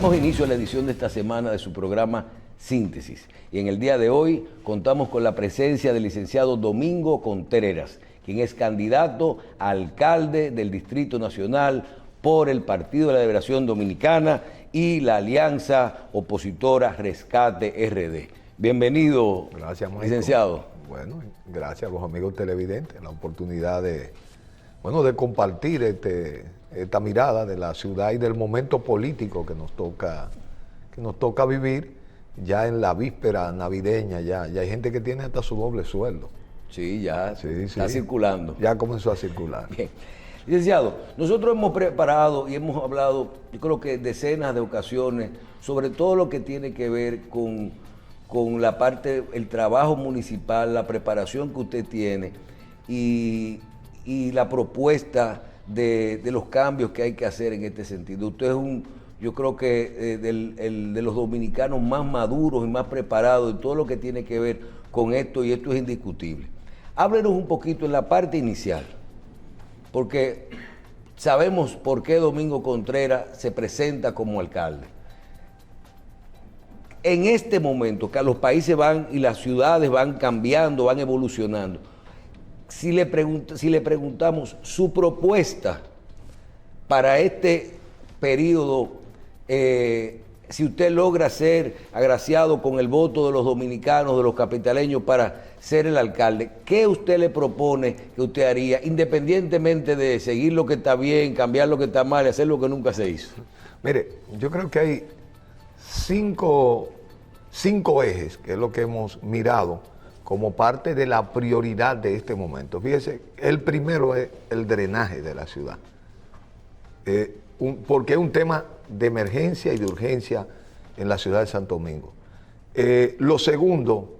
Damos inicio a la edición de esta semana de su programa Síntesis. Y en el día de hoy contamos con la presencia del licenciado Domingo Contreras, quien es candidato a alcalde del Distrito Nacional por el Partido de la Liberación Dominicana y la alianza opositora Rescate RD. Bienvenido, gracias, licenciado. Bueno, gracias a los amigos televidentes, la oportunidad de compartir esta mirada de la ciudad y del momento político que nos toca vivir ya en la víspera navideña. Ya hay gente que tiene hasta su doble sueldo. Sí, ya está circulando. Ya comenzó a circular. Bien. Licenciado, nosotros hemos preparado y hemos hablado, yo creo que decenas de ocasiones, sobre todo lo que tiene que ver con la parte, el trabajo municipal, la preparación que usted tiene y la propuesta de los cambios que hay que hacer en este sentido. Usted es yo creo que de los dominicanos más maduros y más preparados de todo lo que tiene que ver con esto, y esto es indiscutible. Háblenos un poquito en la parte inicial, porque sabemos por qué Domingo Contreras se presenta como alcalde. En este momento, que los países van y las ciudades van cambiando, van evolucionando, si le preguntamos su propuesta para este periodo, si usted logra ser agraciado con el voto de los dominicanos, de los capitaleños para ser el alcalde, ¿qué usted le propone que usted haría, independientemente de seguir lo que está bien, cambiar lo que está mal y hacer lo que nunca se hizo? Mire, yo creo que hay cinco ejes, que es lo que hemos mirado como parte de la prioridad de este momento. Fíjese, el primero es el drenaje de la ciudad, porque es un tema de emergencia y de urgencia en la ciudad de Santo Domingo. Lo segundo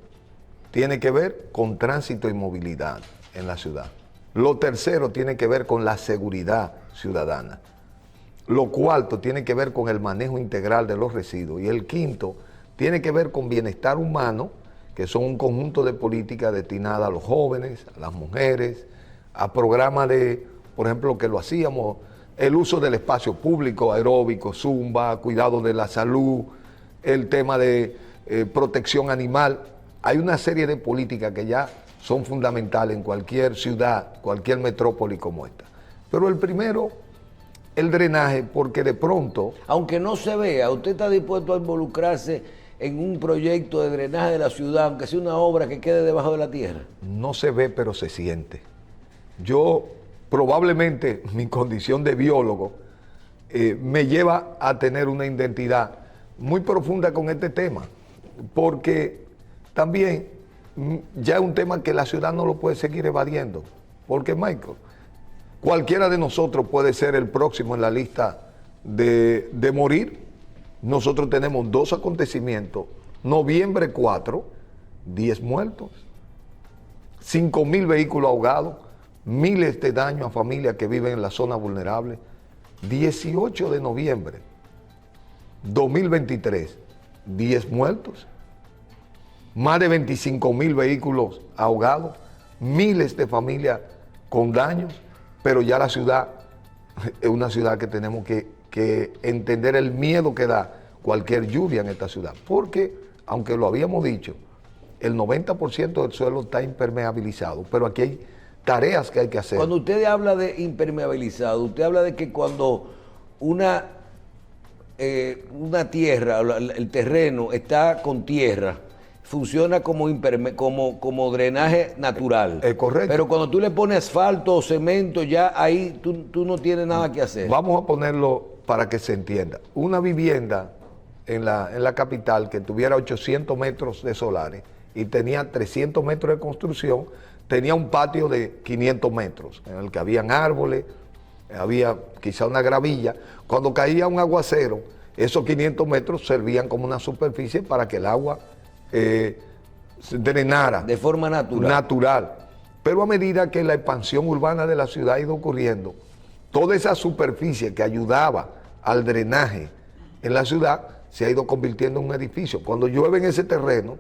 tiene que ver con tránsito y movilidad en la ciudad. Lo tercero tiene que ver con la seguridad ciudadana. Lo cuarto tiene que ver con el manejo integral de los residuos. Y el quinto tiene que ver con bienestar humano, que son un conjunto de políticas destinadas a los jóvenes, a las mujeres, a programas de, por ejemplo, que lo hacíamos, el uso del espacio público, aeróbico, zumba, cuidado de la salud, el tema de protección animal. Hay una serie de políticas que ya son fundamentales en cualquier ciudad, cualquier metrópoli como esta. Pero el primero, el drenaje, porque de pronto... Aunque no se vea, ¿usted está dispuesto a involucrarse en un proyecto de drenaje de la ciudad, aunque sea una obra que quede debajo de la tierra? No se ve, pero se siente. Yo, probablemente, mi condición de biólogo me lleva a tener una identidad muy profunda con este tema, porque también ya es un tema que la ciudad no lo puede seguir evadiendo, porque, Michael, cualquiera de nosotros puede ser el próximo en la lista de morir. Nosotros tenemos 2 acontecimientos, noviembre 4, 10 muertos, 5,000 vehículos ahogados, miles de daños a familias que viven en la zona vulnerable. 18 de noviembre, 2023, 10 muertos, más de 25,000 vehículos ahogados, miles de familias con daños, pero ya la ciudad es una ciudad que tenemos que entender el miedo que da cualquier lluvia en esta ciudad, porque, aunque lo habíamos dicho, el 90% del suelo está impermeabilizado, pero aquí hay tareas que hay que hacer. Cuando usted habla de impermeabilizado, usted habla de que cuando una tierra, el terreno está con tierra, funciona como drenaje natural. Es correcto. Pero cuando tú le pones asfalto o cemento, ya ahí tú no tienes nada que hacer. Vamos a ponerlo para que se entienda. Una vivienda en la capital que tuviera 800 metros de solares y tenía 300 metros de construcción, tenía un patio de 500 metros, en el que habían árboles, había quizá una gravilla. Cuando caía un aguacero, esos 500 metros servían como una superficie para que el agua se drenara. De forma natural. Pero a medida que la expansión urbana de la ciudad ha ido ocurriendo, toda esa superficie que ayudaba al drenaje en la ciudad se ha ido convirtiendo en un edificio. Cuando llueve en ese terreno,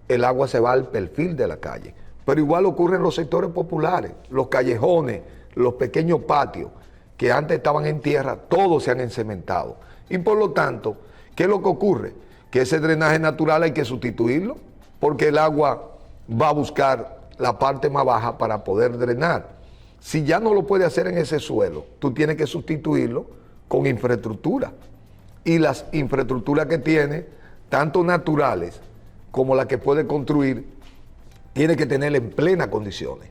el agua se va al perfil de la calle. Pero igual ocurre en los sectores populares, los callejones, los pequeños patios, que antes estaban en tierra, todos se han encementado. Y por lo tanto, ¿qué es lo que ocurre? Que ese drenaje natural hay que sustituirlo, porque el agua va a buscar la parte más baja para poder drenar. Si ya no lo puede hacer en ese suelo, tú tienes que sustituirlo con infraestructura. Y las infraestructuras que tiene, tanto naturales como las que puede construir, tiene que tenerla en plenas condiciones.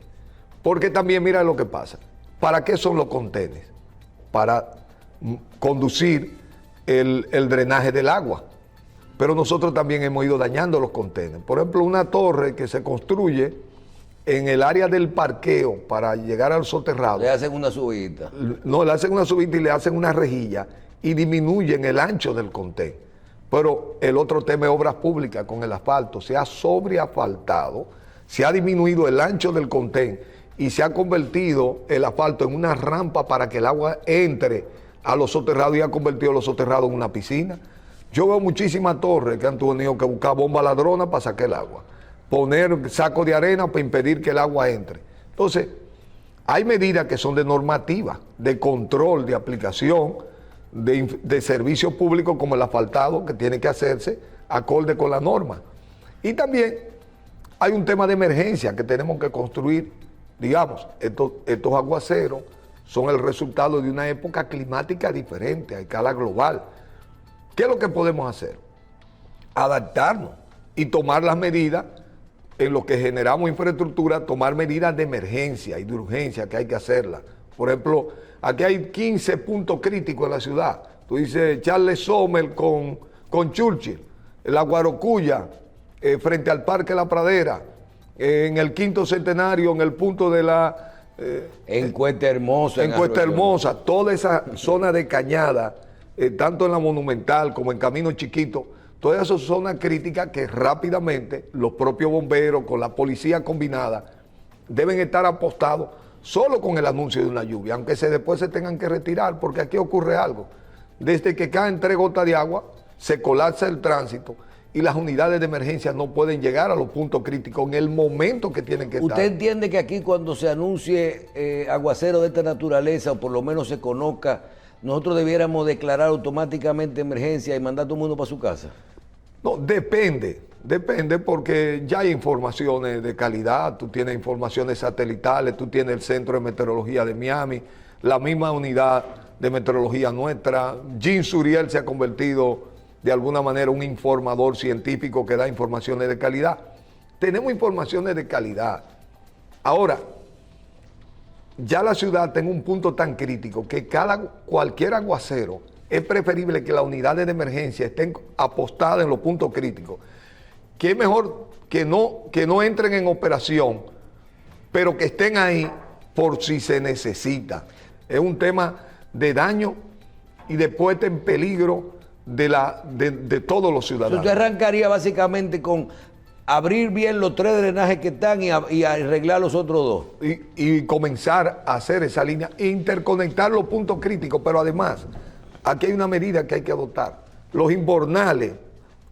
Porque también mira lo que pasa. ¿Para qué son los contenedores? Para conducir el drenaje del agua. Pero nosotros también hemos ido dañando los contenedores. Por ejemplo, una torre que se construye en el área del parqueo para llegar al soterrado. Le hacen una subida. No, le hacen una subida y le hacen una rejilla y disminuyen el ancho del contenedor. Pero el otro tema es obras públicas con el asfalto. Se ha sobreasfaltado, se ha disminuido el ancho del contenedor y se ha convertido el asfalto en una rampa para que el agua entre a los soterrados y ha convertido los soterrados en una piscina. Yo veo muchísimas torres que han tenido que buscar bomba ladrona para sacar el agua, poner sacos de arena para impedir que el agua entre. Entonces, hay medidas que son de normativa, de control, de aplicación, de servicios públicos como el asfaltado, que tiene que hacerse acorde con la norma. Y también hay un tema de emergencia que tenemos que construir. Digamos, estos aguaceros son el resultado de una época climática diferente a escala global. ¿Qué es lo que podemos hacer? Adaptarnos y tomar las medidas en lo que generamos infraestructura, tomar medidas de emergencia y de urgencia que hay que hacerlas. Por ejemplo, aquí hay 15 puntos críticos en la ciudad. Tú dices Charles Sommer con Churchill, la Guarocuya, frente al Parque La Pradera, en el 5º centenario, en el punto de la... en Cuesta Hermosa. En Cuesta Hermosa, toda esa zona de cañada, tanto en la Monumental como en Camino Chiquito, todas esas zonas críticas que rápidamente los propios bomberos con la policía combinada deben estar apostados solo con el anuncio de una lluvia, aunque después se tengan que retirar, porque aquí ocurre algo. Desde que caen 3 gotas de agua, se colapsa el tránsito y las unidades de emergencia no pueden llegar a los puntos críticos en el momento que tienen que estar. ¿Usted entiende que aquí cuando se anuncie aguacero de esta naturaleza, o por lo menos se conozca, nosotros debiéramos declarar automáticamente emergencia y mandar a todo el mundo para su casa? No, depende porque ya hay informaciones de calidad, tú tienes informaciones satelitales, tú tienes el Centro de Meteorología de Miami, la misma unidad de meteorología nuestra. Jean Suriel se ha convertido de alguna manera un informador científico que da informaciones de calidad. Tenemos informaciones de calidad. Ahora, ya la ciudad está en un punto tan crítico que cualquier aguacero es preferible que las unidades de emergencia estén apostadas en los puntos críticos, que es mejor que no entren en operación, pero que estén ahí por si se necesita. Es un tema de daño y de puesta en peligro de todos los ciudadanos. Usted arrancaría básicamente con abrir bien los 3 drenajes que están y arreglar los otros 2. Y comenzar a hacer esa línea, interconectar los puntos críticos, pero además, aquí hay una medida que hay que adoptar. Los invernales,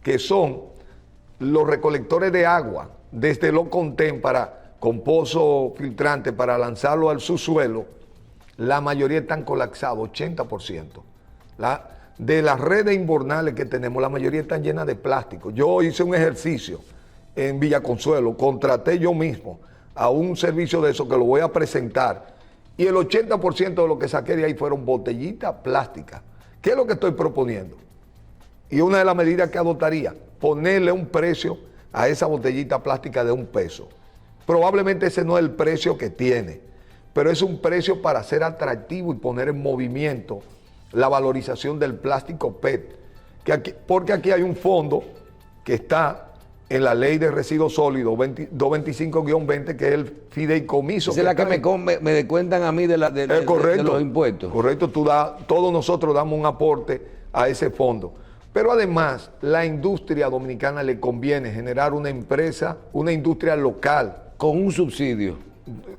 que son los recolectores de agua, desde los contén con pozo filtrante para lanzarlo al subsuelo, la mayoría están colapsados, 80%. De las redes invernales que tenemos, la mayoría están llenas de plástico. Yo hice un ejercicio en Villa Consuelo, contraté yo mismo a un servicio de eso que lo voy a presentar, y el 80% de lo que saqué de ahí fueron botellitas plásticas. ¿Qué es lo que estoy proponiendo? Y una de las medidas que adoptaría, ponerle un precio a esa botellita plástica de $1. Probablemente ese no es el precio que tiene, pero es un precio para ser atractivo y poner en movimiento la valorización del plástico PET. Porque aquí hay un fondo que está en la ley de residuos sólidos 225-20, que es el fideicomiso. Esa es la que me descuentan a mí de los impuestos. Correcto, todos nosotros damos un aporte a ese fondo. Pero además, la industria dominicana le conviene generar una industria local. Con un subsidio.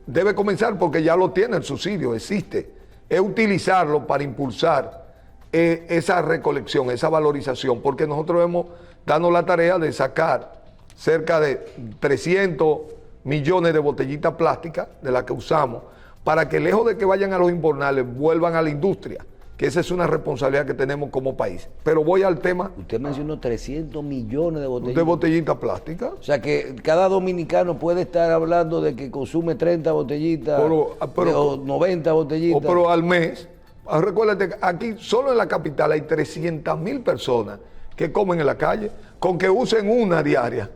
Debe comenzar porque ya lo tiene el subsidio, existe. Es utilizarlo para impulsar esa recolección, esa valorización, porque nosotros hemos dado la tarea de sacar cerca de 300 millones de botellitas plásticas de las que usamos, para que lejos de que vayan a los invernales, vuelvan a la industria que esa es una responsabilidad que tenemos como país. Pero voy al tema Usted mencionó 300 millones de botellitas. de botellitas plásticas. O sea que cada dominicano puede estar hablando de que consume 30 botellitas o 90 botellitas. Pero al mes, recuérdate que aquí solo en la capital hay 300.000 personas que comen en la calle, con que usen una diaria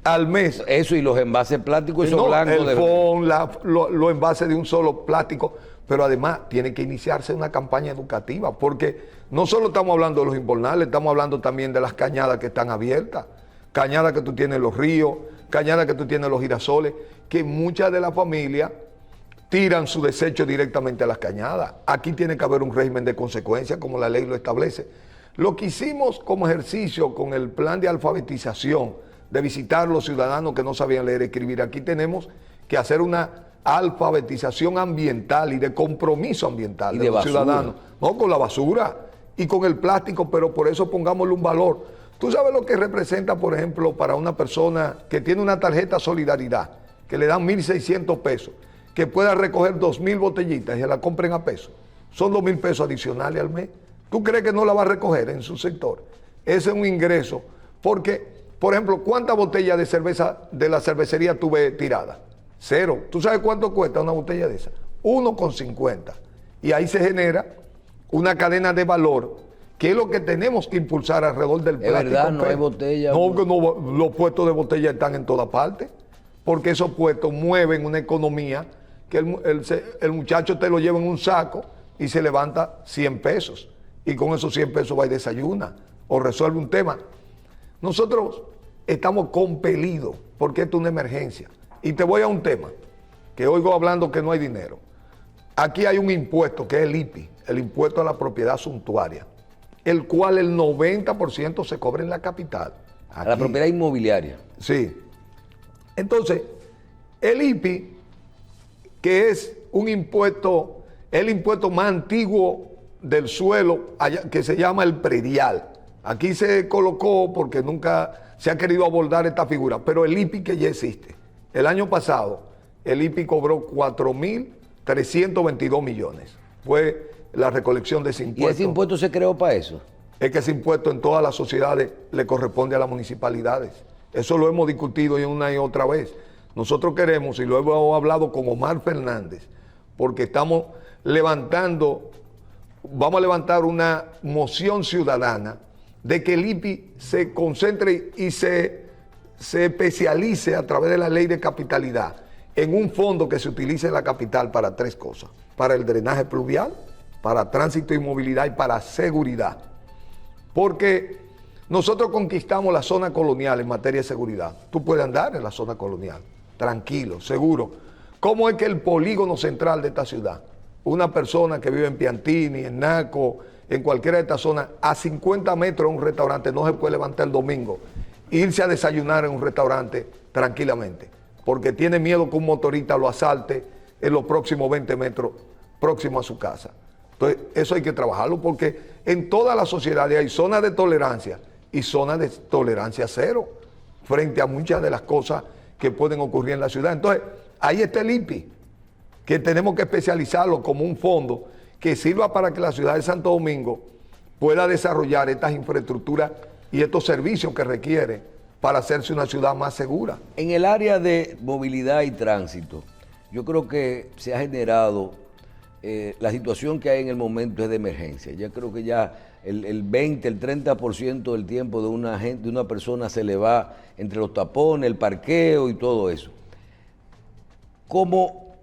al mes. Eso y los envases plásticos, esos blancos. Los envases de un solo plástico, pero además tiene que iniciarse una campaña educativa, porque no solo estamos hablando de los invernales, estamos hablando también de las cañadas que están abiertas, cañadas que tú tienes en los ríos, cañadas que tú tienes en los girasoles, que muchas de las familias tiran su desecho directamente a las cañadas. Aquí tiene que haber un régimen de consecuencias, como la ley lo establece. Lo que hicimos como ejercicio con el plan de alfabetización, de visitar a los ciudadanos que no sabían leer y escribir, aquí tenemos que hacer una alfabetización ambiental y de compromiso ambiental y de de los basura. ciudadanos. No, con la basura y con el plástico, pero por eso pongámosle un valor. ¿Tú sabes lo que representa, por ejemplo, para una persona que tiene una tarjeta Solidaridad, que le dan 1.600 pesos, que pueda recoger 2.000 botellitas y se la compren a peso? Son 2.000 pesos adicionales al mes. ¿Tú crees que no la va a recoger en su sector? Ese es un ingreso. Porque, por ejemplo, ¿cuántas botellas de cerveza de la cervecería tuve tiradas? 0. ¿Tú sabes cuánto cuesta una botella de esa? 1,50. Y ahí se genera una cadena de valor, que es lo que tenemos que impulsar alrededor del plástico. Es verdad, no hay botella. No, que no, los puestos de botella están en todas partes, porque esos puestos mueven una economía que el muchacho te lo lleva en un saco y se levanta 100 pesos. Y con esos 100 pesos va y desayuna o resuelve un tema. Nosotros estamos compelidos, porque esto es una emergencia. Y te voy a un tema, que oigo hablando que no hay dinero. Aquí hay un impuesto que es el IPI, el impuesto a la propiedad suntuaria, el cual el 90% se cobra en la capital. A la propiedad inmobiliaria. Sí. Entonces, el IPI, que es un impuesto, el impuesto más antiguo del suelo, que se llama el predial. Aquí se colocó porque nunca se ha querido abordar esta figura, pero el IPI que ya existe. El año pasado, el IPI cobró 4.322 millones. Fue la recolección de ese impuesto. ¿Y ese impuesto se creó para eso? Es que ese impuesto en todas las sociedades le corresponde a las municipalidades. Eso lo hemos discutido una y otra vez. Nosotros queremos, y lo hemos hablado con Omar Fernández, porque estamos vamos a levantar una moción ciudadana de que el IPI se concentre y se especialice a través de la ley de capitalidad en un fondo que se utilice en la capital para 3 cosas: para el drenaje pluvial, para tránsito y movilidad y para seguridad. Porque nosotros conquistamos la zona colonial en materia de seguridad. Tú puedes andar en la zona colonial, tranquilo, seguro. ¿Cómo es que el polígono central de esta ciudad, una persona que vive en Piantini, en Naco, en cualquiera de estas zonas, a 50 metros de un restaurante, no se puede levantar el domingo e irse a desayunar en un restaurante tranquilamente? Porque tiene miedo que un motorista lo asalte en los próximos 20 metros próximo a su casa. Entonces, eso hay que trabajarlo, porque en todas las sociedades hay zonas de tolerancia y zonas de tolerancia cero frente a muchas de las cosas que pueden ocurrir en la ciudad. Entonces, ahí está el IPI, que tenemos que especializarlo como un fondo que sirva para que la ciudad de Santo Domingo pueda desarrollar estas infraestructuras y estos servicios que requiere para hacerse una ciudad más segura. En el área de movilidad y tránsito, yo creo que se ha generado, la situación que hay en el momento es de emergencia. Yo creo que ya el 20, el 30% del tiempo de una persona se le va entre los tapones, el parqueo y todo eso. Como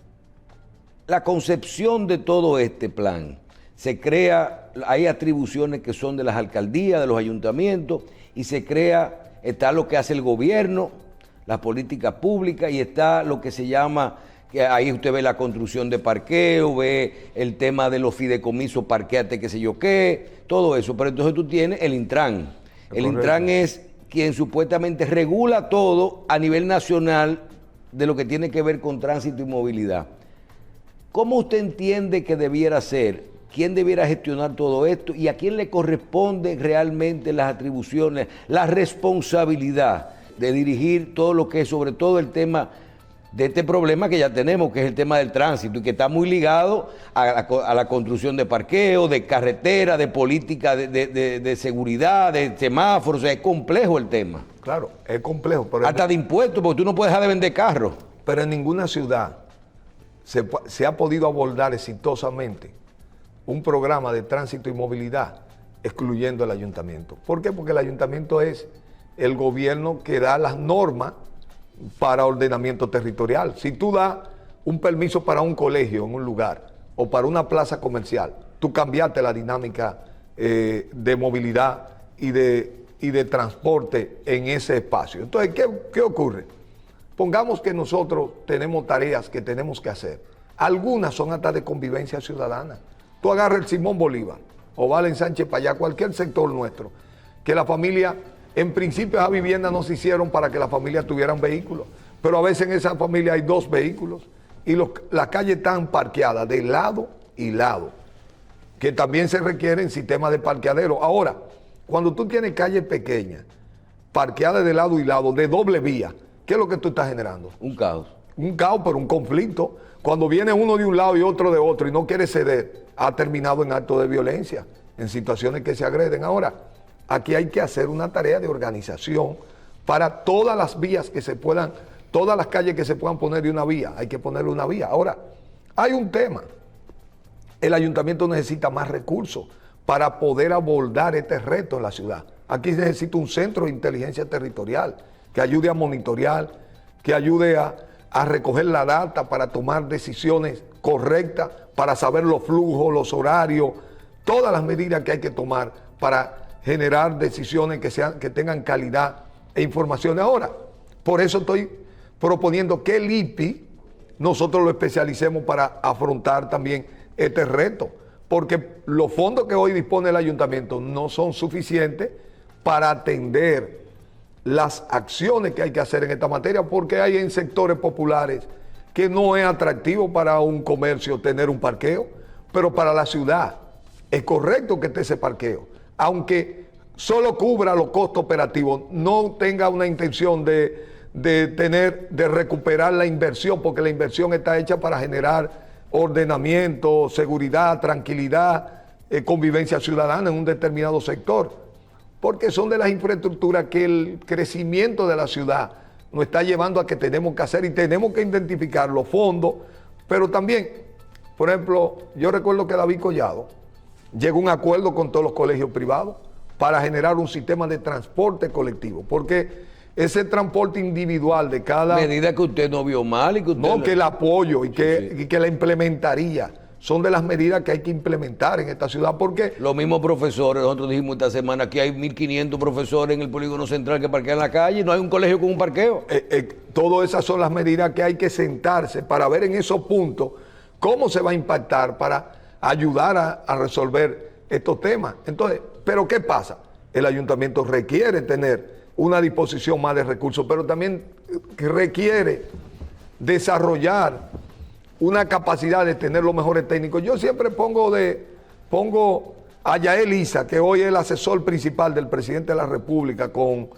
la concepción de todo este plan, se crea, hay atribuciones que son de las alcaldías, de los ayuntamientos, y se crea, está lo que hace el gobierno, las políticas públicas, y está lo que se llama, que ahí usted ve la construcción de parqueo, ve el tema de los fideicomisos, parqueate, qué sé yo qué, todo eso. Pero entonces tú tienes el Intran. El Intran es quien supuestamente regula todo a nivel nacional de lo que tiene que ver con tránsito y movilidad. ¿Cómo usted entiende que debiera ser? ¿Quién debiera gestionar todo esto? ¿Y a quién le corresponde realmente las atribuciones, la responsabilidad de dirigir todo lo que es, sobre todo el tema de este problema que ya tenemos, que es el tema del tránsito, y que está muy ligado a la construcción de parqueos, de carreteras, de política de seguridad, de semáforos. O sea, es complejo el tema. Claro, es complejo. Pero hasta de impuestos, porque tú no puedes dejar de vender carros. Pero en ninguna ciudad se ha podido abordar exitosamente un programa de tránsito y movilidad excluyendo el ayuntamiento. ¿Por qué? Porque el ayuntamiento es el gobierno que da las normas para ordenamiento territorial. Si tú das un permiso para un colegio en un lugar o para una plaza comercial, tú cambiaste la dinámica de movilidad y de transporte en ese espacio. Entonces, ¿qué ocurre? Pongamos que nosotros tenemos tareas que tenemos que hacer. Algunas son hasta de convivencia ciudadana. Tú agarras el Simón Bolívar o Valen Sánchez para allá, cualquier sector nuestro, que la familia, en principio esas viviendas no se hicieron para que la familia tuviera un vehículo, pero a veces en esa familia hay 2 vehículos y las calles están parqueadas de lado y lado, que también se requieren sistemas de parqueadero. Ahora, cuando tú tienes calles pequeñas, parqueadas de lado y lado, de doble vía, ¿qué es lo que tú estás generando? Un caos. Un caos, pero un conflicto. Cuando viene uno de un lado y otro de otro y no quiere ceder, ha terminado en actos de violencia, en situaciones que se agreden. Ahora, aquí hay que hacer una tarea de organización para todas las vías que se puedan, todas las calles que se puedan poner de una vía, hay que ponerle una vía. Ahora, hay un tema. El ayuntamiento necesita más recursos para poder abordar este reto en la ciudad. Aquí se necesita un centro de inteligencia territorial que ayude a monitorear, que ayude a recoger la data para tomar decisiones correctas, para saber los flujos, los horarios, todas las medidas que hay que tomar para generar decisiones que tengan calidad e información. Ahora, por eso estoy proponiendo que el IPI nosotros lo especialicemos para afrontar también este reto, porque los fondos que hoy dispone el ayuntamiento no son suficientes para atender las acciones que hay que hacer en esta materia, porque hay en sectores populares que no es atractivo para un comercio tener un parqueo, pero para la ciudad es correcto que esté ese parqueo, aunque solo cubra los costos operativos, no tenga una intención de recuperar la inversión, porque la inversión está hecha para generar ordenamiento, seguridad, tranquilidad, convivencia ciudadana en un determinado sector, porque son de las infraestructuras que el crecimiento de la ciudad nos está llevando a que tenemos que hacer, y tenemos que identificar los fondos, pero también, por ejemplo, yo recuerdo que David Collado llegó a un acuerdo con todos los colegios privados para generar un sistema de transporte colectivo, porque ese transporte individual de cada... Medida que usted no vio mal y que usted... No, que la apoyo y que la implementaría. Son de las medidas que hay que implementar en esta ciudad, porque... Los mismos profesores, nosotros dijimos esta semana que hay 1.500 profesores en el polígono central que parquean en la calle y no hay un colegio con un parqueo. Todas esas son las medidas que hay que sentarse para ver en esos puntos cómo se va a impactar para ayudar a resolver estos temas. Entonces, ¿pero qué pasa? El ayuntamiento requiere tener una disposición más de recursos, pero también requiere desarrollar una capacidad de tener los mejores técnicos. Yo siempre pongo a Yael Issa, que hoy es el asesor principal del presidente de la República, con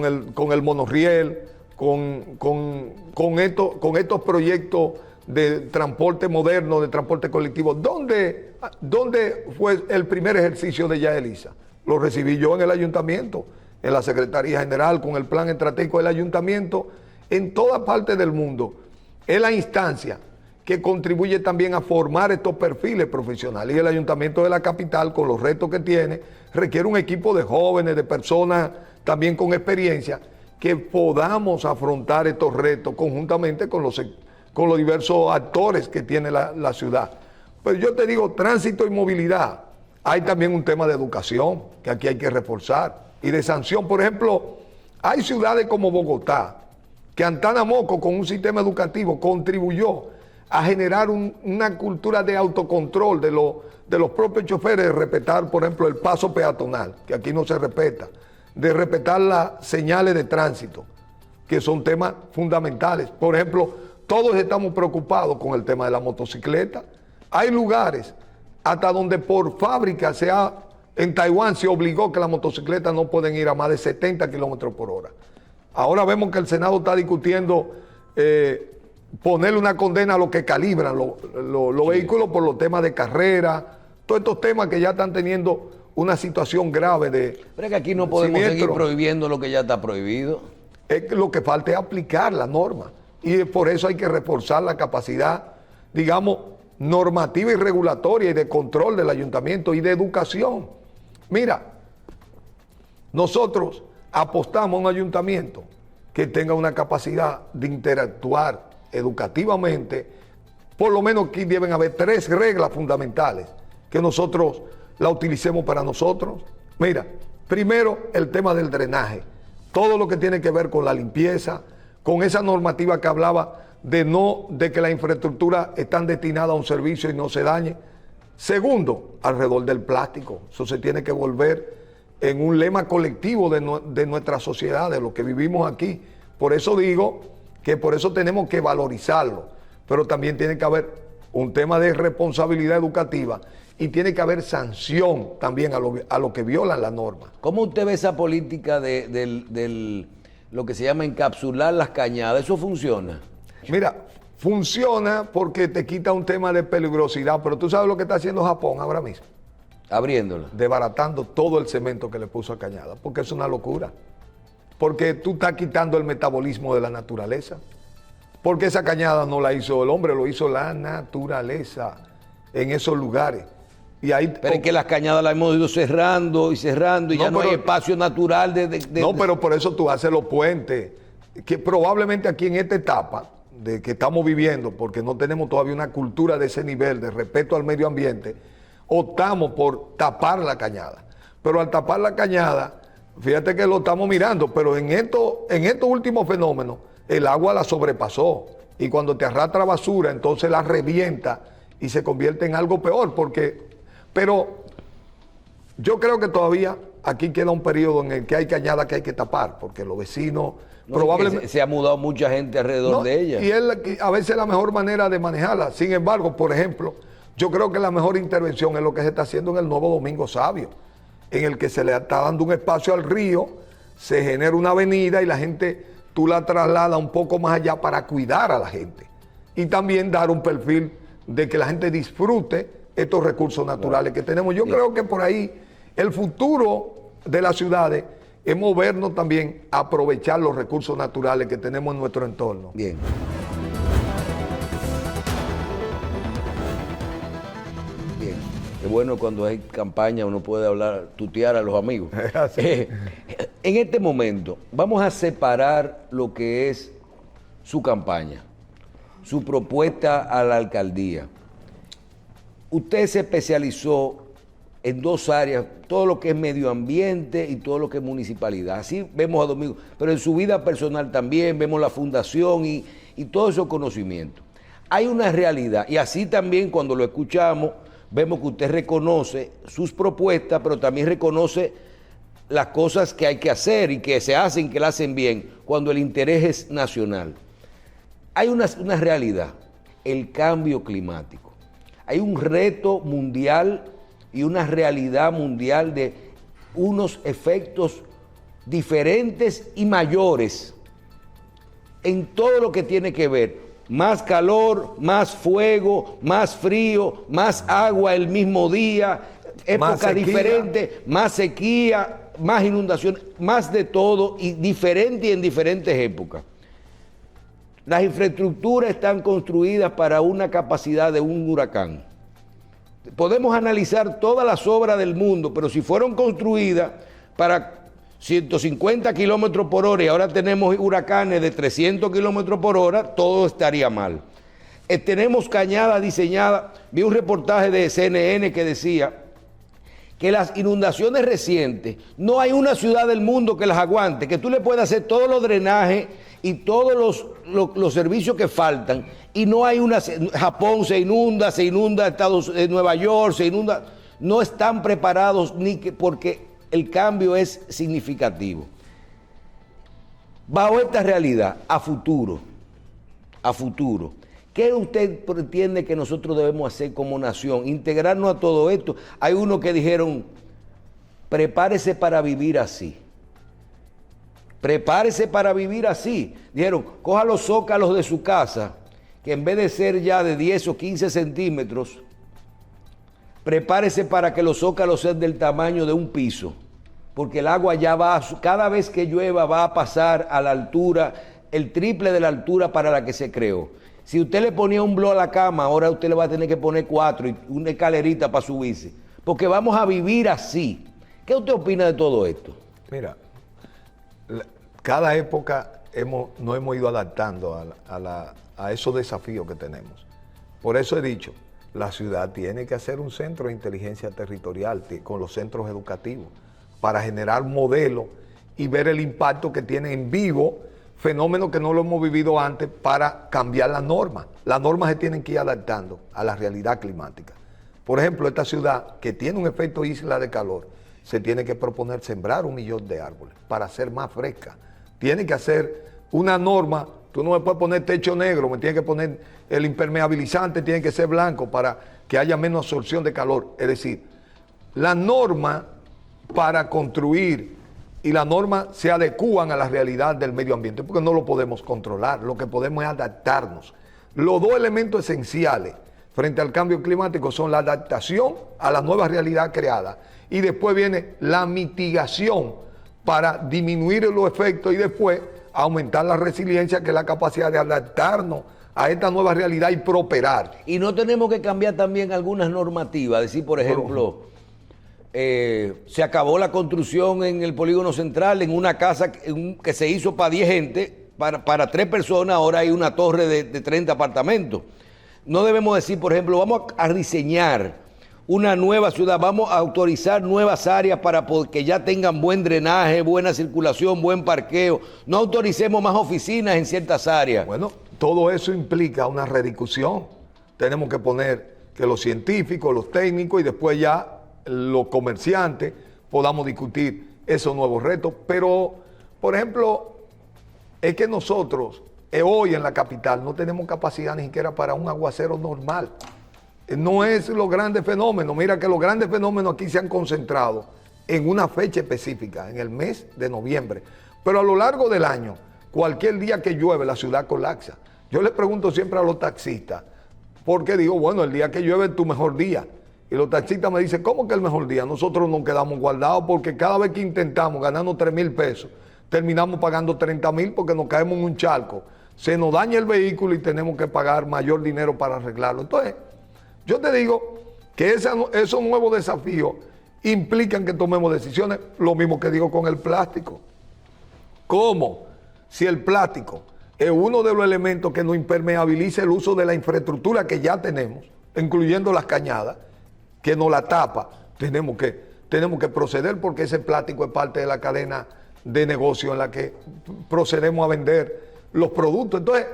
el monorriel, con estos proyectos de transporte moderno, de transporte colectivo. ¿Dónde fue el primer ejercicio de Yael Issa? Lo recibí yo en el ayuntamiento, en la Secretaría General, con el plan estratégico del ayuntamiento, en toda parte del mundo. Es la instancia que contribuye también a formar estos perfiles profesionales. Y el ayuntamiento de la capital, con los retos que tiene, requiere un equipo de jóvenes, de personas también con experiencia, que podamos afrontar estos retos conjuntamente con los diversos actores que tiene la ciudad. Pero yo te digo, tránsito y movilidad. Hay también un tema de educación que aquí hay que reforzar y de sanción. Por ejemplo, hay ciudades como Bogotá, que Antana Moco, con un sistema educativo, contribuyó a generar una cultura de autocontrol de los propios choferes, de respetar, por ejemplo, el paso peatonal, que aquí no se respeta, de respetar las señales de tránsito, que son temas fundamentales. Por ejemplo, todos estamos preocupados con el tema de la motocicleta. Hay lugares hasta donde por fábrica en Taiwán se obligó que las motocicletas no pueden ir a más de 70 kilómetros por hora. Ahora vemos que el Senado está discutiendo ponerle una condena a los que calibran los vehículos por los temas de carrera, todos estos temas que ya están teniendo una situación grave de Pero es que aquí no podemos seguir siniestro. prohibiendo lo que ya está prohibido. Es que lo que falta es aplicar la norma. Y por eso hay que reforzar la capacidad, digamos, normativa y regulatoria y de control del ayuntamiento y de educación. Mira, nosotros apostamos a un ayuntamiento que tenga una capacidad de interactuar educativamente. Por lo menos aquí deben haber 3 reglas fundamentales que nosotros la utilicemos para nosotros. Mira, primero el tema del drenaje, todo lo que tiene que ver con la limpieza, con esa normativa que hablaba de que la infraestructura están destinada a un servicio y no se dañe. Segundo, alrededor del plástico, eso se tiene que volver en un lema colectivo de nuestra sociedad, de lo que vivimos aquí. Por eso digo que por eso tenemos que valorizarlo, pero también tiene que haber un tema de responsabilidad educativa y tiene que haber sanción también a lo que violan la norma. ¿Cómo usted ve esa política lo que se llama encapsular las cañadas? ¿Eso funciona? Mira, funciona porque te quita un tema de peligrosidad, pero tú sabes lo que está haciendo Japón ahora mismo. Abriéndola. Desbaratando todo el cemento que le puso a Cañada, porque es una locura. Porque tú estás quitando el metabolismo de la naturaleza. Porque esa cañada no la hizo el hombre, lo hizo la naturaleza en esos lugares. Y ahí, pero es que las cañadas las hemos ido cerrando y cerrando y ya no hay espacio natural No, pero por eso tú haces los puentes, que probablemente aquí en esta etapa de que estamos viviendo, porque no tenemos todavía una cultura de ese nivel de respeto al medio ambiente, optamos por tapar la cañada. Pero al tapar la cañada, fíjate que lo estamos mirando, pero en estos últimos fenómenos, el agua la sobrepasó. Y cuando te arrastra basura, entonces la revienta y se convierte en algo peor. Pero yo creo que todavía aquí queda un periodo en el que hay cañada que hay que tapar, porque los vecinos probablemente... Se ha mudado mucha gente alrededor de ella. Y a veces es la mejor manera de manejarla. Sin embargo, por ejemplo, yo creo que la mejor intervención es lo que se está haciendo en el nuevo Domingo Sabio, en el que se le está dando un espacio al río, se genera una avenida y la gente, tú la trasladas un poco más allá para cuidar a la gente. Y también dar un perfil de que la gente disfrute estos recursos naturales que tenemos. Yo creo que por ahí el futuro de las ciudades es movernos también a aprovechar los recursos naturales que tenemos en nuestro entorno. Bien. Bien. Qué bueno cuando hay campaña uno puede hablar, tutear a los amigos. En este momento vamos a separar lo que es su campaña, su propuesta a la alcaldía. Usted se especializó en 2 áreas, todo lo que es medio ambiente y todo lo que es municipalidad. Así vemos a Domingo, pero en su vida personal también vemos la fundación y todos esos conocimientos. Hay una realidad, y así también cuando lo escuchamos, vemos que usted reconoce sus propuestas, pero también reconoce las cosas que hay que hacer y que se hacen, que las hacen bien, cuando el interés es nacional. Hay una realidad, el cambio climático. Hay un reto mundial y una realidad mundial de unos efectos diferentes y mayores en todo lo que tiene que ver. Más calor, más fuego, más frío, más agua el mismo día, época diferente, más sequía, más inundación, más de todo y diferente y en diferentes épocas. Las infraestructuras están construidas para una capacidad de un huracán. Podemos analizar todas las obras del mundo, pero si fueron construidas para 150 kilómetros por hora y ahora tenemos huracanes de 300 kilómetros por hora, todo estaría mal. Tenemos cañadas diseñadas. Vi un reportaje de CNN que decía que las inundaciones recientes, no hay una ciudad del mundo que las aguante, que tú le puedas hacer todos los drenajes y todos los servicios que faltan, y no hay una... Japón se inunda Nueva York se inunda, no están preparados porque el cambio es significativo. Bajo esta realidad, a futuro, ¿qué usted entiende que nosotros debemos hacer como nación? Integrarnos a todo esto. Hay unos que dijeron, prepárese para vivir así. Prepárese para vivir así. Dijeron, coja los zócalos de su casa que en vez de ser ya de 10 o 15 centímetros, prepárese para que los zócalos sean del tamaño de un piso, porque el agua ya va, cada vez que llueva va a pasar a la altura, el triple de la altura para la que se creó. Si usted le ponía un bloque a la cama, ahora usted le va a tener que poner 4 y una escalerita para subirse, porque vamos a vivir así. ¿Qué usted opina de todo esto? Mira, cada época nos hemos ido adaptando a esos desafíos que tenemos. Por eso he dicho, la ciudad tiene que hacer un centro de inteligencia territorial con los centros educativos para generar modelos y ver el impacto que tiene en vivo, fenómenos que no lo hemos vivido antes, para cambiar las normas. Las normas se tienen que ir adaptando a la realidad climática. Por ejemplo, esta ciudad que tiene un efecto isla de calor, se tiene que proponer sembrar 1 millón de árboles para ser más fresca. Tiene que hacer una norma, tú no me puedes poner techo negro, me tienes que poner el impermeabilizante, tiene que ser blanco para que haya menos absorción de calor. Es decir, la norma para construir y la norma se adecúan a la realidad del medio ambiente, porque no lo podemos controlar, lo que podemos es adaptarnos. Los dos elementos esenciales frente al cambio climático son la adaptación a la nueva realidad creada y después viene la mitigación para disminuir los efectos y después aumentar la resiliencia, que es la capacidad de adaptarnos a esta nueva realidad y prosperar. Y no tenemos que cambiar también algunas normativas, decir, por ejemplo, se acabó la construcción en el polígono central, en una casa que se hizo para 10 gente, para 3 personas, ahora hay una torre de 30 apartamentos. No debemos decir, por ejemplo, vamos a diseñar una nueva ciudad, vamos a autorizar nuevas áreas para que ya tengan buen drenaje, buena circulación, buen parqueo. No autoricemos más oficinas en ciertas áreas. Bueno, todo eso implica una rediscusión. Tenemos que poner que los científicos, los técnicos y después ya los comerciantes podamos discutir esos nuevos retos. Pero, por ejemplo, es que nosotros hoy en la capital no tenemos capacidad ni siquiera para un aguacero normal. No es los grandes fenómenos. Mira que los grandes fenómenos aquí se han concentrado en una fecha específica, en el mes de noviembre. Pero a lo largo del año, cualquier día que llueve, la ciudad colapsa. Yo le pregunto siempre a los taxistas, porque digo, bueno, el día que llueve es tu mejor día. Y los taxistas me dicen, ¿cómo que el mejor día? Nosotros nos quedamos guardados porque cada vez que intentamos ganarnos 3,000 pesos, terminamos pagando 30,000 porque nos caemos en un charco. Se nos daña el vehículo y tenemos que pagar mayor dinero para arreglarlo. Entonces, yo te digo que esos nuevos desafíos implican que tomemos decisiones, lo mismo que digo con el plástico. ¿Cómo? Si el plástico es uno de los elementos que nos impermeabiliza el uso de la infraestructura que ya tenemos, incluyendo las cañadas, que nos la tapa, tenemos que proceder porque ese plástico es parte de la cadena de negocio en la que procedemos a vender los productos. Entonces,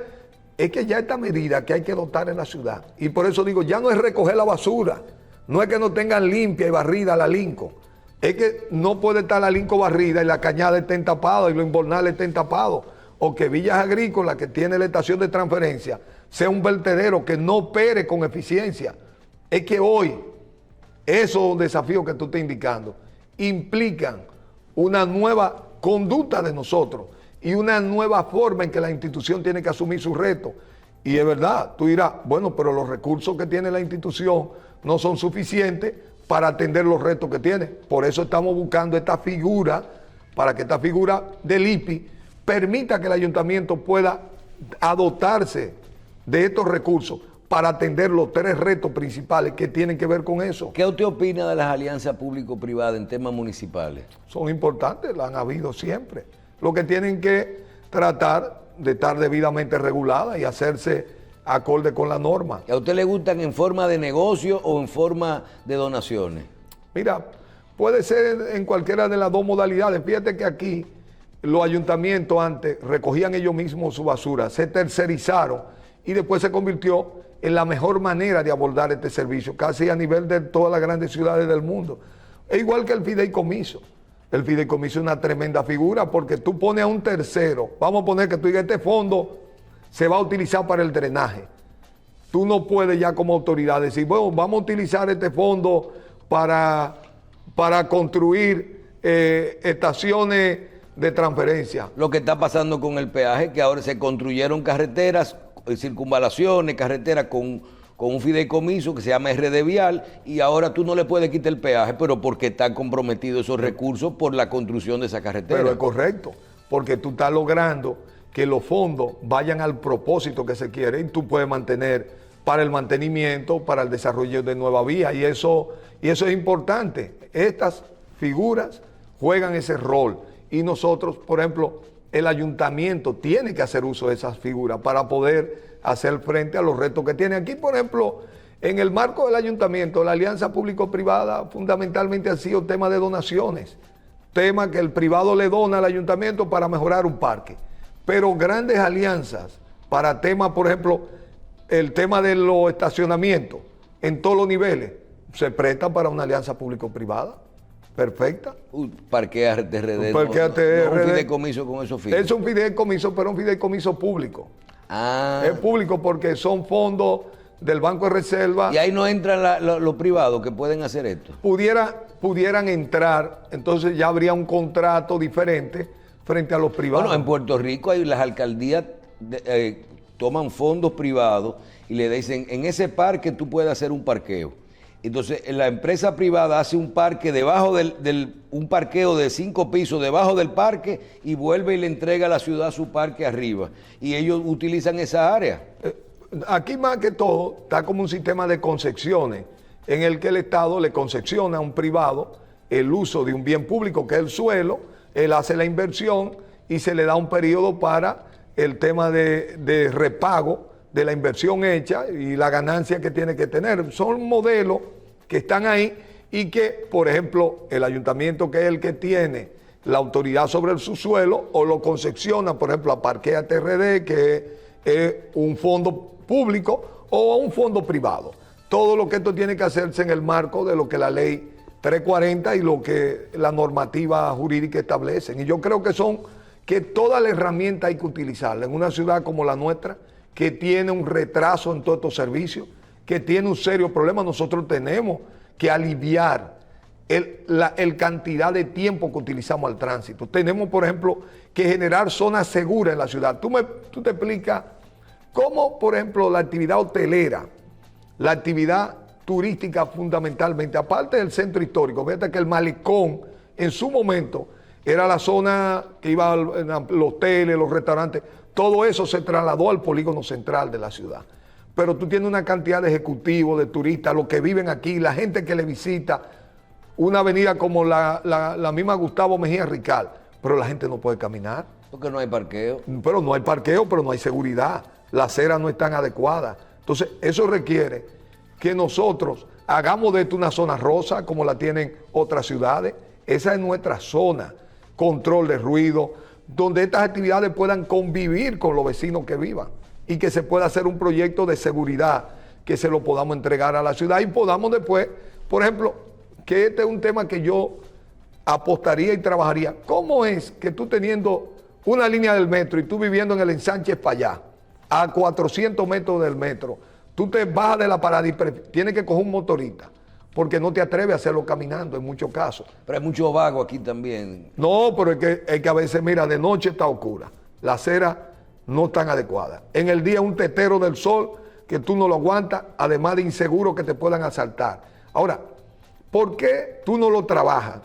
es que ya esta medida que hay que adoptar en la ciudad, y por eso digo, ya no es recoger la basura, no es que no tengan limpia y barrida la Linco, es que no puede estar la Linco barrida y la cañada estén tapadas y los invernales estén tapados, o que Villas Agrícolas, que tiene la estación de transferencia, sea un vertedero que no opere con eficiencia. Es que hoy, esos desafíos que tú estás indicando, implican una nueva conducta de nosotros, y una nueva forma en que la institución tiene que asumir su reto. Y es verdad, tú dirás, bueno, pero los recursos que tiene la institución no son suficientes para atender los retos que tiene. Por eso estamos buscando esta figura, para que esta figura del IPI permita que el ayuntamiento pueda dotarse de estos recursos para atender los 3 retos principales que tienen que ver con eso. ¿Qué usted opina de las alianzas público-privadas en temas municipales? Son importantes, las han habido siempre. Lo que tienen que tratar de estar debidamente reguladas y hacerse acorde con la norma. ¿A usted le gustan en forma de negocio o en forma de donaciones? Mira, puede ser en cualquiera de las dos modalidades. Fíjate que aquí los ayuntamientos antes recogían ellos mismos su basura, se tercerizaron y después se convirtió en la mejor manera de abordar este servicio, casi a nivel de todas las grandes ciudades del mundo. Es igual que el fideicomiso. El fideicomiso es una tremenda figura porque tú pones a un tercero, vamos a poner que tú digas, este fondo se va a utilizar para el drenaje. Tú no puedes ya como autoridad decir, bueno, vamos a utilizar este fondo para construir estaciones de transferencia. Lo que está pasando con el peaje, que ahora se construyeron carreteras circunvalaciones, carreteras con un fideicomiso que se llama RD Vial, y ahora tú no le puedes quitar el peaje, pero porque están comprometidos esos recursos por la construcción de esa carretera. Pero es correcto, porque tú estás logrando que los fondos vayan al propósito que se quiere y tú puedes mantener para el mantenimiento, para el desarrollo de nuevas vías, y eso es importante. Estas figuras juegan ese rol y nosotros, por ejemplo, el ayuntamiento tiene que hacer uso de esas figuras para poder hacer frente a los retos que tiene. Aquí, por ejemplo, en el marco del ayuntamiento, la alianza público-privada fundamentalmente ha sido tema de donaciones, tema que el privado le dona al ayuntamiento para mejorar un parque. Pero grandes alianzas para temas, por ejemplo, el tema de los estacionamientos en todos los niveles, se presta para una alianza público-privada. Perfecta. Parquea TRD. Parquea TRD. No un fideicomiso con esos fines. Es un fideicomiso, pero un fideicomiso público. Ah. Es público porque son fondos del Banco de Reserva. Y ahí no entran los privados que pueden hacer esto. Pudieran entrar, entonces ya habría un contrato diferente frente a los privados. Bueno, en Puerto Rico hay las alcaldías toman fondos privados y le dicen, en ese parque tú puedes hacer un parqueo. Entonces la empresa privada hace un parque debajo un parqueo de 5 pisos debajo del parque y vuelve y le entrega a la ciudad su parque arriba. Y ellos utilizan esa área. Aquí más que todo está como un sistema de concesiones en el que el Estado le concesiona a un privado el uso de un bien público que es el suelo, él hace la inversión y se le da un periodo para el tema de repago de la inversión hecha y la ganancia que tiene que tener. Son modelos que están ahí y que, por ejemplo, el ayuntamiento, que es el que tiene la autoridad sobre el subsuelo, o lo concesiona, por ejemplo, a Parquea TRD, que es un fondo público, o a un fondo privado. Todo lo que esto tiene que hacerse en el marco de lo que la ley 340 y lo que la normativa jurídica establecen. Y yo creo que toda la herramienta hay que utilizarla en una ciudad como la nuestra, que tiene un retraso en todos estos servicios, que tiene un serio problema. Nosotros tenemos que aliviar el cantidad de tiempo que utilizamos al tránsito. Tenemos, por ejemplo, que generar zonas seguras en la ciudad. Tú te explicas cómo, por ejemplo, la actividad hotelera, la actividad turística fundamentalmente, aparte del centro histórico, fíjate que el malecón en su momento era la zona que iba a los hoteles, los restaurantes, todo eso se trasladó al polígono central de la ciudad. Pero tú tienes una cantidad de ejecutivos, de turistas, los que viven aquí, la gente que le visita, una avenida como la misma Gustavo Mejía Rical, pero la gente no puede caminar. Porque no hay parqueo. Pero no hay parqueo, pero no hay seguridad. Las aceras no están adecuadas. Entonces, eso requiere que nosotros hagamos de esto una zona rosa, como la tienen otras ciudades. Esa es nuestra zona. Control de ruido, donde estas actividades puedan convivir con los vecinos que vivan y que se pueda hacer un proyecto de seguridad que se lo podamos entregar a la ciudad y podamos después, por ejemplo, que este es un tema que yo apostaría y trabajaría. ¿Cómo es que tú teniendo una línea del metro y tú viviendo en el ensanche para allá, a 400 metros del metro, tú te bajas de la parada y tienes que coger un motorista? Porque no te atreves a hacerlo caminando en muchos casos. Pero hay mucho vago aquí también. No, pero es que a veces, mira, de noche está oscura. Las aceras no están adecuadas. En el día un tetero del sol que tú no lo aguantas, además de inseguro que te puedan asaltar. Ahora, ¿por qué tú no lo trabajas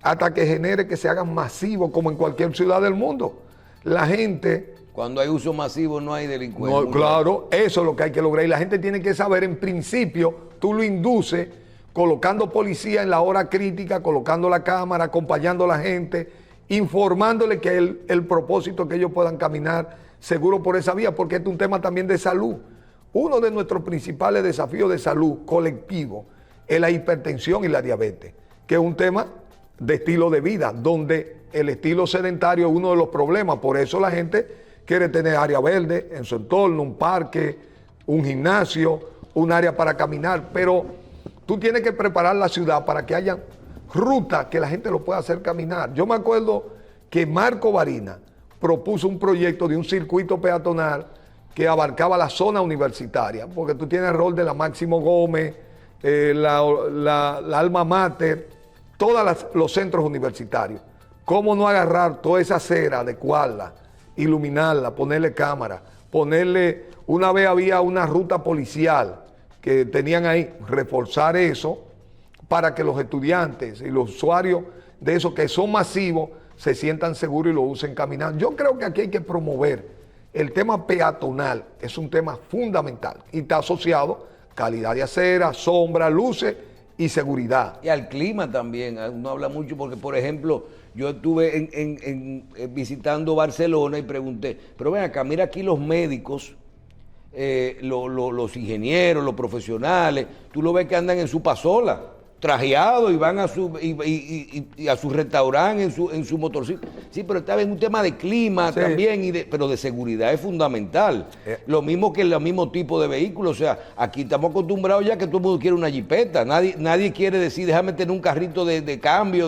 hasta que genere que se hagan masivos como en cualquier ciudad del mundo? La gente... Cuando hay uso masivo no hay delincuencia. No, claro, eso es lo que hay que lograr. Y la gente tiene que saber, en principio, tú lo induces colocando policía en la hora crítica, colocando la cámara, acompañando a la gente, informándole que el propósito que ellos puedan caminar seguro por esa vía, porque este es un tema también de salud. Uno de nuestros principales desafíos de salud colectivo es la hipertensión y la diabetes, que es un tema de estilo de vida, donde el estilo sedentario es uno de los problemas. Por eso la gente quiere tener área verde en su entorno, un parque, un gimnasio, un área para caminar, pero tú tienes que preparar la ciudad para que haya rutas que la gente lo pueda hacer caminar. Yo me acuerdo que Marco Barina propuso un proyecto de un circuito peatonal que abarcaba la zona universitaria, porque tú tienes el rol de la Máximo Gómez, la Alma Mater, todos los centros universitarios. ¿Cómo no agarrar toda esa acera, adecuarla, iluminarla, ponerle cámara, ponerle, una vez había una ruta policial que tenían ahí, reforzar eso para que los estudiantes y los usuarios de eso que son masivos se sientan seguros y lo usen caminando. Yo creo que aquí hay que promover el tema peatonal, es un tema fundamental y está asociado calidad de acera, sombra, luces y seguridad. Y al clima también, uno habla mucho porque, por ejemplo, yo estuve visitando Barcelona y pregunté, pero ven acá, mira aquí los médicos, los ingenieros, los profesionales, tú lo ves que andan en su pasola, trajeados y van a su restaurante en su motorcito. Sí, pero está en un tema de clima también, pero de seguridad es fundamental. Lo mismo que el mismo tipo de vehículo. O sea, aquí estamos acostumbrados ya que todo el mundo quiere una jipeta. Nadie quiere decir, déjame tener un carrito de cambio.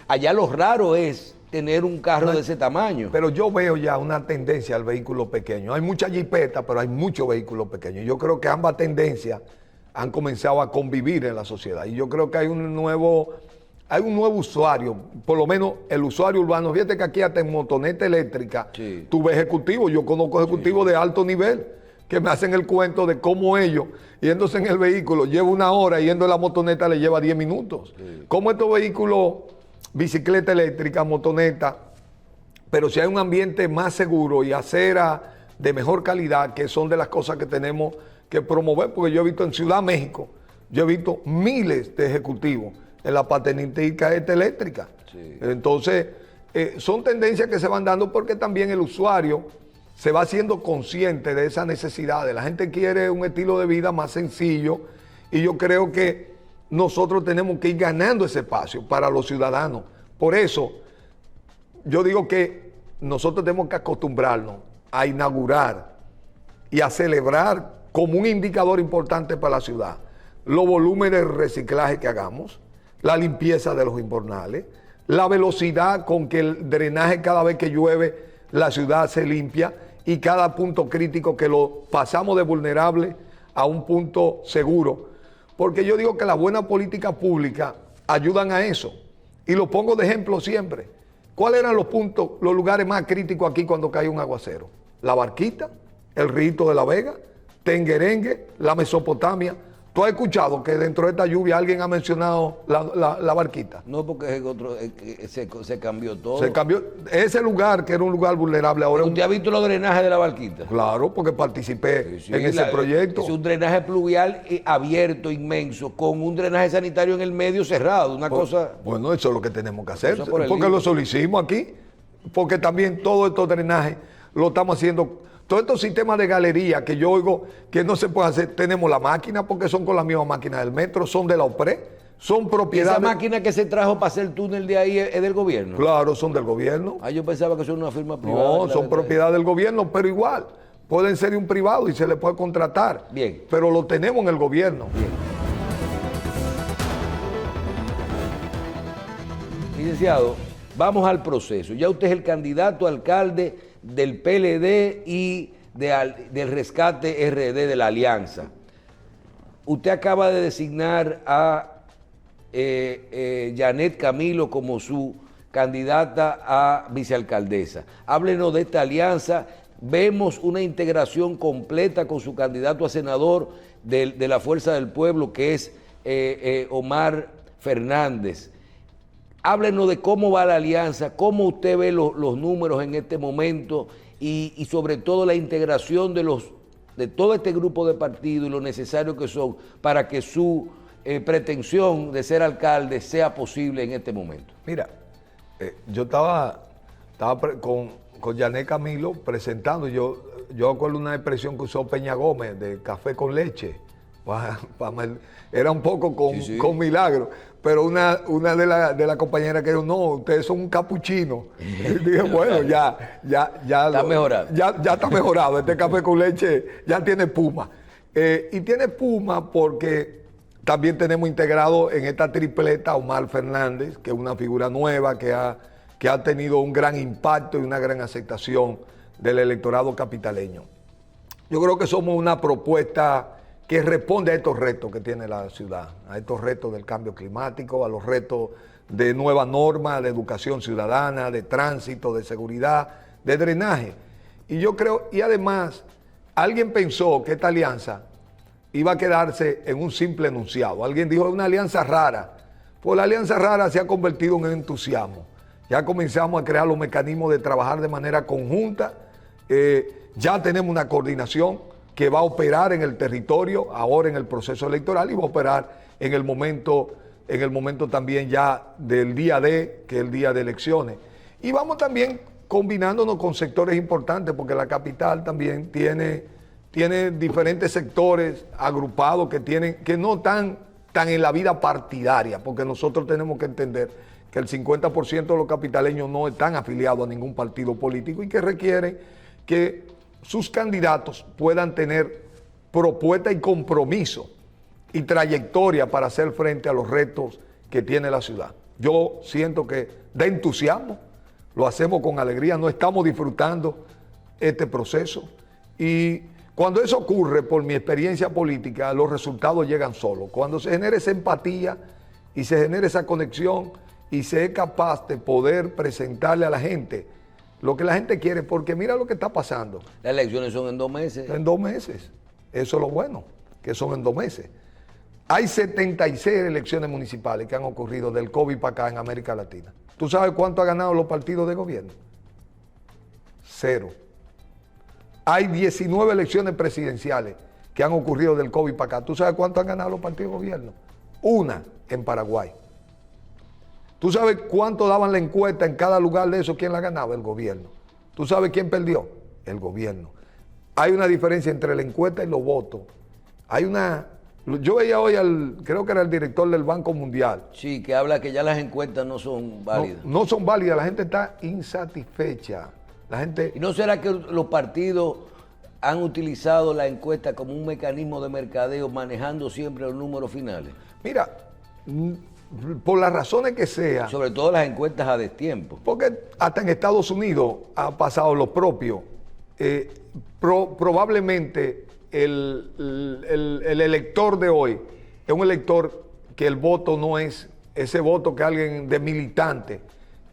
Allá lo raro es tener un carro de ese tamaño. Pero yo veo ya una tendencia al vehículo pequeño. Hay mucha jipeta, pero hay muchos vehículos pequeños. Yo creo que ambas tendencias han comenzado a convivir en la sociedad. Y yo creo que hay un nuevo usuario, por lo menos el usuario urbano. Fíjate que aquí hasta en motoneta eléctrica, tú ves ejecutivos, yo conozco ejecutivos de alto nivel, que me hacen el cuento de cómo ellos, yéndose en el vehículo, lleva 1 hora, yendo en la motoneta le lleva 10 minutos. Cómo estos vehículos, bicicleta eléctrica, motoneta, pero si hay un ambiente más seguro y acera de mejor calidad, que son de las cosas que tenemos que promover, porque yo he visto en Ciudad México, yo he visto miles de ejecutivos en la patentística eléctrica. Entonces, son tendencias que se van dando porque también el usuario se va haciendo consciente de esa necesidad. La gente quiere un estilo de vida más sencillo y yo creo que nosotros tenemos que ir ganando ese espacio para los ciudadanos. Por eso, yo digo que nosotros tenemos que acostumbrarnos a inaugurar y a celebrar como un indicador importante para la ciudad los volúmenes de reciclaje que hagamos, la limpieza de los invernales, la velocidad con que el drenaje cada vez que llueve la ciudad se limpia y cada punto crítico que lo pasamos de vulnerable a un punto seguro. Porque yo digo que las buenas políticas públicas ayudan a eso. Y lo pongo de ejemplo siempre. ¿Cuáles eran los puntos, los lugares más críticos aquí cuando cae un aguacero? La Barquita, el Rito de la Vega, Tenguerengue, la Mesopotamia. ¿Tú has escuchado que dentro de esta lluvia alguien ha mencionado la Barquita? No, porque se cambió todo. Se cambió. Ese lugar, que era un lugar vulnerable, ahora... ¿Usted ha visto los drenajes de la Barquita? Claro, porque participé en ese proyecto. Es un drenaje pluvial abierto, inmenso, con un drenaje sanitario en el medio cerrado, cosa... Bueno, eso es lo que tenemos que hacer, porque lo solicitamos aquí, porque también todos estos drenajes lo estamos haciendo... Todos estos sistemas de galería que yo oigo que no se puede hacer, tenemos la máquina porque son con la misma máquina del metro, son de la OPRE, son propiedad. ¿Esa máquina que se trajo para hacer el túnel de ahí es del gobierno? Claro, son del gobierno. Yo pensaba que son una firma privada. No, son propiedad del gobierno, pero igual, pueden ser de un privado y se le puede contratar. Bien. Pero lo tenemos en el gobierno. Bien. Licenciado, vamos al proceso. Ya usted es el candidato a alcalde del PLD y del Rescate RD de la Alianza. Usted acaba de designar a Janet Camilo como su candidata a vicealcaldesa. Háblenos de esta alianza. Vemos una integración completa con su candidato a senador de la Fuerza del Pueblo, que es Omar Fernández. Háblenos de cómo va la alianza, cómo usted ve los números en este momento y sobre todo la integración de todo este grupo de partidos y lo necesario que son para que su pretensión de ser alcalde sea posible en este momento. Mira, yo estaba con Janet Camilo presentando, yo acuerdo una expresión que usó Peña Gómez de café con leche. Era un poco con milagro, pero una de las compañeras que dijo, no, ustedes son un capuchino. Y dije, bueno, ya está mejorado. Ya está mejorado, este café con leche ya tiene espuma. Y tiene espuma porque también tenemos integrado en esta tripleta a Omar Fernández, que es una figura nueva que ha tenido un gran impacto y una gran aceptación del electorado capitaleño. Yo creo que somos una propuesta que responde a estos retos que tiene la ciudad, a estos retos del cambio climático, a los retos de nuevas normas, de educación ciudadana, de tránsito, de seguridad, de drenaje. Y yo creo, y además alguien pensó que esta alianza iba a quedarse en un simple enunciado. Alguien dijo, es una alianza rara. Pues la alianza rara se ha convertido en entusiasmo. Ya comenzamos a crear los mecanismos de trabajar de manera conjunta. Ya tenemos una coordinación que va a operar en el territorio, ahora en el proceso electoral, y va a operar en el momento también ya del día D, que es el día de elecciones. Y vamos también combinándonos con sectores importantes, porque la capital también tiene diferentes sectores agrupados que no están tan en la vida partidaria, porque nosotros tenemos que entender que el 50% de los capitaleños no están afiliados a ningún partido político y que requieren que sus candidatos puedan tener propuesta y compromiso y trayectoria para hacer frente a los retos que tiene la ciudad. Yo siento que de entusiasmo, lo hacemos con alegría, no estamos disfrutando este proceso, y cuando eso ocurre, por mi experiencia política, los resultados llegan solos. Cuando se genera esa empatía y se genera esa conexión y se es capaz de poder presentarle a la gente lo que la gente quiere, porque mira lo que está pasando. Las elecciones son en 2 meses. En 2 meses. Eso es lo bueno, que son en 2 meses. Hay 76 elecciones municipales que han ocurrido del COVID para acá en América Latina. ¿Tú sabes cuánto han ganado los partidos de gobierno? 0. Hay 19 elecciones presidenciales que han ocurrido del COVID para acá. ¿Tú sabes cuánto han ganado los partidos de gobierno? 1 en Paraguay. ¿Tú sabes cuánto daban la encuesta en cada lugar de eso? ¿Quién la ganaba? El gobierno. ¿Tú sabes quién perdió? El gobierno. Hay una diferencia entre la encuesta y los votos. Yo veía hoy creo que era el director del Banco Mundial. Sí, que habla que ya las encuestas no son válidas. No son válidas, la gente está insatisfecha. ¿Y no será que los partidos han utilizado la encuesta como un mecanismo de mercadeo, manejando siempre los números finales? Mira, por las razones que sea. Sobre todo las encuestas a destiempo. Porque hasta en Estados Unidos ha pasado lo propio. Probablemente el elector de hoy es un elector que el voto no es ese voto que alguien de militante,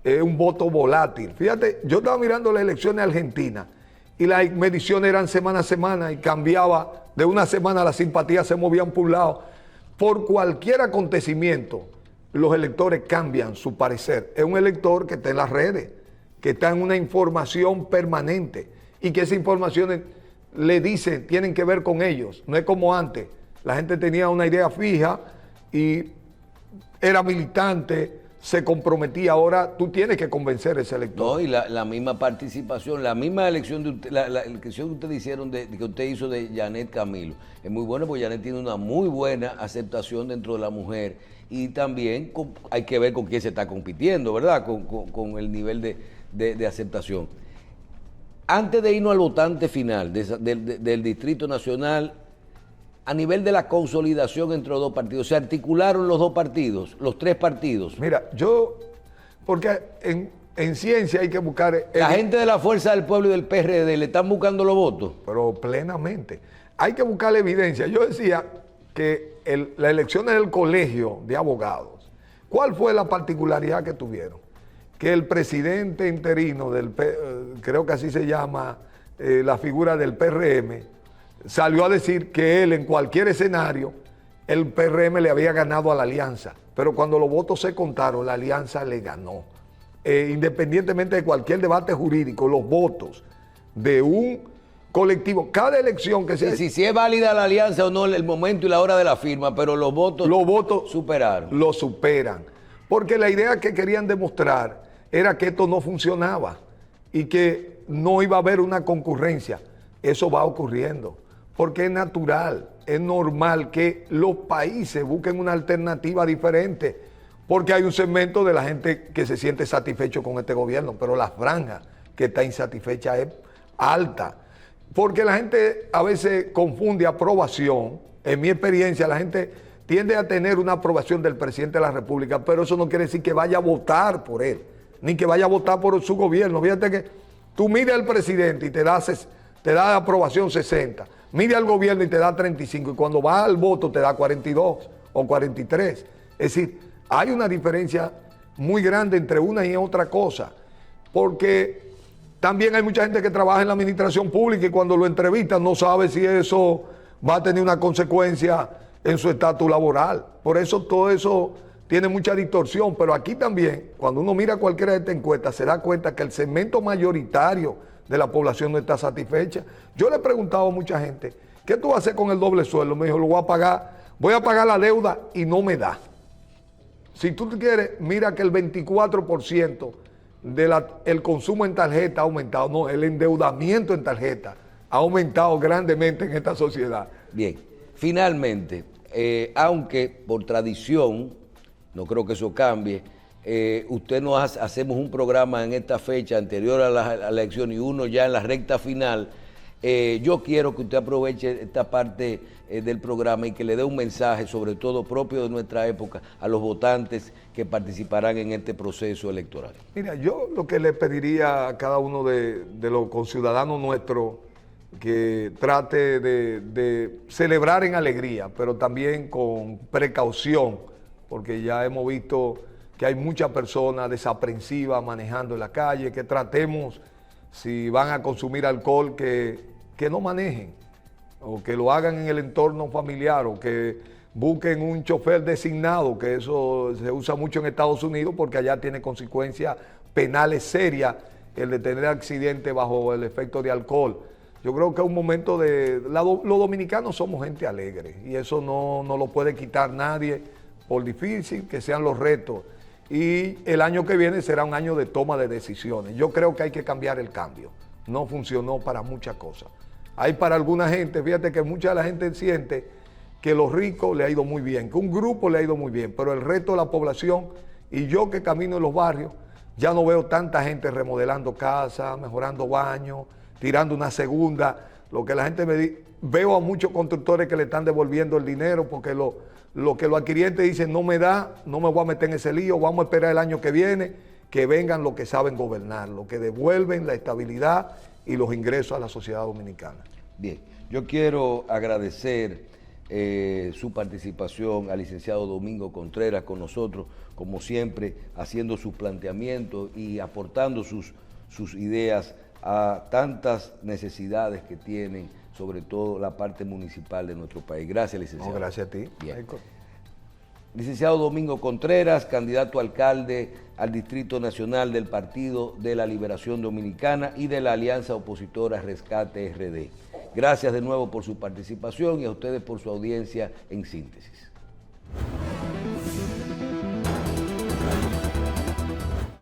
es un voto volátil. Fíjate, yo estaba mirando las elecciones argentinas y las mediciones eran semana a semana y cambiaba, de una semana las simpatías se movían por un lado. Por cualquier acontecimiento, los electores cambian su parecer. Es un elector que está en las redes, que está en una información permanente y que esas informaciones le dicen, tienen que ver con ellos. No es como antes, la gente tenía una idea fija y era militante, se comprometía. Ahora tú tienes que convencer a ese elector. No, y la misma participación, la misma elección de usted, la elección que ustedes hicieron, que usted hizo de Janet Camilo, es muy buena porque Janet tiene una muy buena aceptación dentro de la mujer, y también hay que ver con quién se está compitiendo, ¿verdad? Con el nivel de aceptación. Antes de irnos al votante final del Distrito Nacional, a nivel de la consolidación entre los dos partidos, ¿se articularon los dos partidos, los 3 partidos? Mira, porque en ciencia hay que buscar... La gente de la Fuerza del Pueblo y del PRD le están buscando los votos. Pero plenamente. Hay que buscar la evidencia. Yo decía que las elecciones del colegio de abogados, ¿cuál fue la particularidad que tuvieron? Que el presidente interino creo que así se llama la figura del PRM, salió a decir que él en cualquier escenario, el PRM le había ganado a la alianza, pero cuando los votos se contaron, la alianza le ganó. Independientemente de cualquier debate jurídico, los votos de un colectivo, cada elección que se... Si es válida la alianza o no, el momento y la hora de la firma, pero los votos superaron. Lo superan. Porque la idea que querían demostrar era que esto no funcionaba y que no iba a haber una concurrencia. Eso va ocurriendo, porque es natural, es normal que los países busquen una alternativa diferente, porque hay un segmento de la gente que se siente satisfecho con este gobierno, pero la franja que está insatisfecha es alta, porque la gente a veces confunde aprobación. En mi experiencia, la gente tiende a tener una aprobación del presidente de la República, pero eso no quiere decir que vaya a votar por él, ni que vaya a votar por su gobierno. Fíjate que tú miras al presidente y te da aprobación 60, mira al gobierno y te da 35, y cuando va al voto te da 42 o 43. Es decir, hay una diferencia muy grande entre una y otra cosa, porque También hay mucha gente que trabaja en la administración pública y cuando lo entrevistan no sabe si eso va a tener una consecuencia en su estatus laboral. Por eso todo eso tiene mucha distorsión. Pero aquí también, cuando uno mira cualquiera de estas encuestas, se da cuenta que el segmento mayoritario de la población no está satisfecha. Yo le he preguntado a mucha gente, ¿qué tú vas a hacer con el doble sueldo? Me dijo, lo voy a pagar la deuda y no me da. Si tú quieres, mira que el 24% del consumo en tarjeta ha aumentado, no, el endeudamiento en tarjeta ha aumentado grandemente en esta sociedad. Bien, finalmente, aunque por tradición, no creo que eso cambie, usted nos hacemos un programa en esta fecha anterior a la elección y uno ya en la recta final. Yo quiero que usted aproveche esta parte del programa y que le dé un mensaje, sobre todo propio de nuestra época, a los votantes que participarán en este proceso electoral. Mira, yo lo que le pediría a cada uno de los conciudadanos nuestros que trate de celebrar en alegría, pero también con precaución, porque ya hemos visto que hay muchas personas desaprensivas manejando en la calle, que tratemos, si van a consumir alcohol, que no manejen, o que lo hagan en el entorno familiar, o que busquen un chofer designado, que eso se usa mucho en Estados Unidos porque allá tiene consecuencias penales serias el de tener accidente bajo el efecto de alcohol. Yo creo que es un momento los dominicanos somos gente alegre y eso no lo puede quitar nadie, por difícil que sean los retos. Y el año que viene será un año de toma de decisiones. Yo creo que hay que cambiar el cambio. No funcionó para muchas cosas. Hay para alguna gente, fíjate que mucha de la gente siente que los ricos le ha ido muy bien, que un grupo le ha ido muy bien, pero el resto de la población, y yo que camino en los barrios, ya no veo tanta gente remodelando casas, mejorando baños, tirando una segunda. Lo que la gente me dice, veo a muchos constructores que le están devolviendo el dinero porque lo que los adquirientes dicen no me da, no me voy a meter en ese lío, vamos a esperar el año que viene, que vengan los que saben gobernar, los que devuelven la estabilidad y los ingresos a la sociedad dominicana. Bien, yo quiero agradecer su participación al licenciado Domingo Contreras con nosotros, como siempre, haciendo sus planteamientos y aportando sus ideas a tantas necesidades que tienen, sobre todo la parte municipal de nuestro país. Gracias, licenciado. No, gracias a ti. Bien. Licenciado Domingo Contreras, candidato a alcalde al Distrito Nacional del Partido de la Liberación Dominicana y de la Alianza Opositora Rescate RD. Gracias de nuevo por su participación y a ustedes por su audiencia en Síntesis.